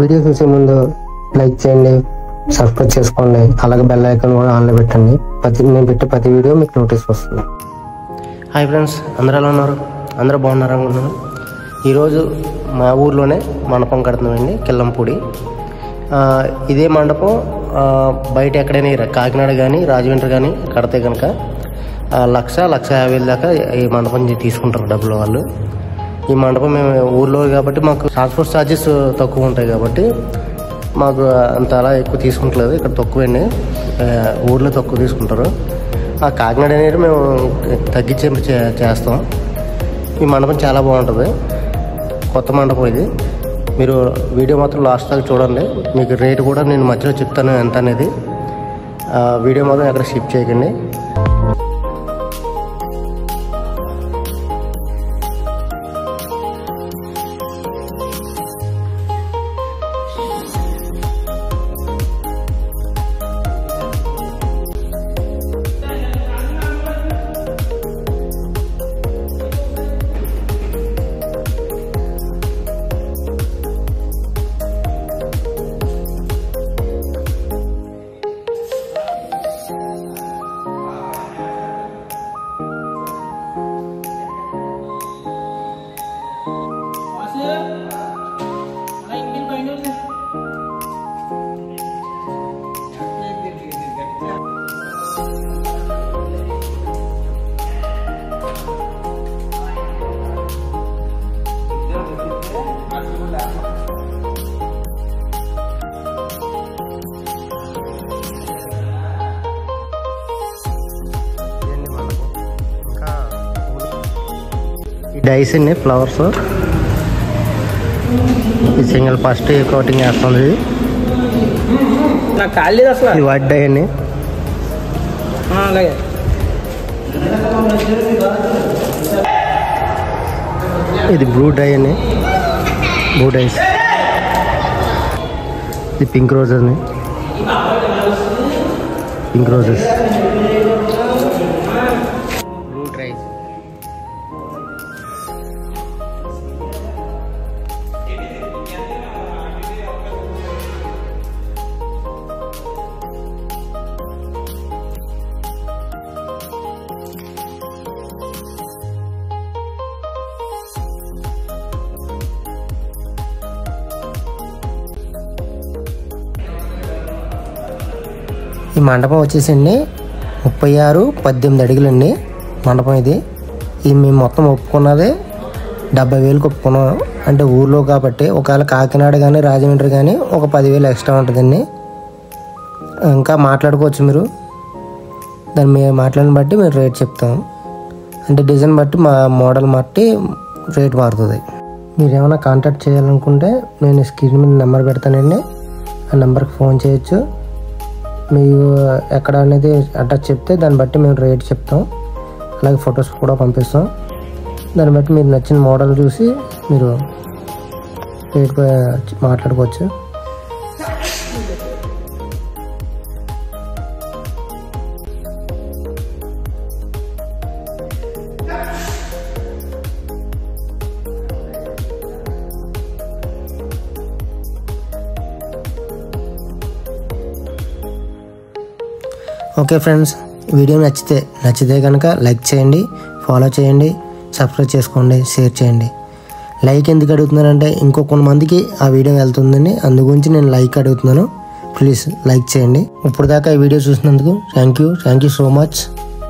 Video చూసే ముందు like చేయండి, సబ్స్క్రైబ్ చేసుకోండి, అలాగే బెల్ ఐకాన్ కూడా ఆన్లో పెట్టండి. నేను పెట్టే ప్రతి వీడియో మీకు నోటీస్ వస్తుంది. హాయ్ ఫ్రెండ్స్, అందరూ ఎలా ఉన్నారు? అందరూ బాగున్నారు అనుకుంటున్నాను. ఈరోజు మా ఊర్లోనే మండపం కడుతున్నామండి, కిల్లంపూడి. ఇదే మండపం బయట ఎక్కడైనా కాకినాడ కానీ రాజమండ్రి కానీ కడితే కనుక 1,50,000 దాకా ఈ మండపం తీసుకుంటారు డబ్బులు వాళ్ళు. ఈ మండపం మేము ఊర్లో కాబట్టి మాకు ట్రాన్స్పోర్ట్ ఛార్జెస్ తక్కువ ఉంటాయి కాబట్టి మాకు అంత అలా ఎక్కువ తీసుకుంటలేదు. ఇక్కడ తక్కువండి, ఊర్లో తక్కువ తీసుకుంటారు. ఆ కాకినాడ అనేది మేము తగ్గించి చేస్తాం. ఈ మండపం చాలా బాగుంటుంది, కొత్త మండపం ఇది. మీరు వీడియో మాత్రం లాస్ట్ దాకా చూడండి, మీకు రేటు కూడా నేను మధ్యలో చెప్తాను ఎంత అనేది. వీడియో మాత్రం ఎక్కడ స్కిప్ చేయకండి. డైస్ అండి, ఫ్లవర్స్. ఈ సింగిల్ ఫస్ట్ కోటింగ్ వేస్తుంది. ఇది వైట్ డై అండి. ఇది బ్లూ డై అండి, బ్లూ డైస్. ఇది పింక్ రోజెస్ అండి, పింక్ రోజెస్. బ్లూ డ్రైస్. ఈ మండపం వచ్చేసండి 36-18 అడుగులండి మండపం ఇది. మేము మొత్తం ఒప్పుకున్నది 70,000కి ఒప్పుకున్నాం. అంటే ఊర్లో కాబట్టి ఒకవేళ కాకినాడ కానీ రాజమండ్రి కానీ ఒక 10,000 ఎక్స్ట్రా ఉంటుందండి. ఇంకా మాట్లాడుకోవచ్చు మీరు, దాన్ని మేము మాట్లాడిన బట్టి మేము రేట్ చెప్తాం. అంటే డిజైన్ బట్టి మా మోడల్ బట్టి రేట్ మారుతుంది. మీరు ఏమైనా కాంటాక్ట్ చేయాలనుకుంటే నేను స్క్రీన్ మీద నెంబర్ పెడతానండి, ఆ నెంబర్కి ఫోన్ చేయొచ్చు. మీరు ఎక్కడ అనేది అడ్రస్ చెప్తే దాన్ని బట్టి మేము రేట్ చెప్తాం, అలాగే ఫొటోస్ కూడా పంపిస్తాం. దాన్ని బట్టి మీరు నచ్చిన మోడల్ చూసి మీరు రేట్ మాట్లాడుకోవచ్చు. ఓకే ఫ్రెండ్స్, వీడియో నచ్చితే కనుక లైక్ చేయండి, ఫాలో చేయండి, సబ్స్క్రైబ్ చేసుకోండి, షేర్ చేయండి. లైక్ ఎందుకు అడుగుతున్నానంటే ఇంకో కొంతమందికి ఆ వీడియో వెళ్తుందని, అందు గురించి నేను లైక్ అడుగుతున్నాను. ప్లీజ్ లైక్ చేయండి. ఇప్పుడు దాకా ఈ వీడియో చూసినందుకు థ్యాంక్ యూ సో మచ్.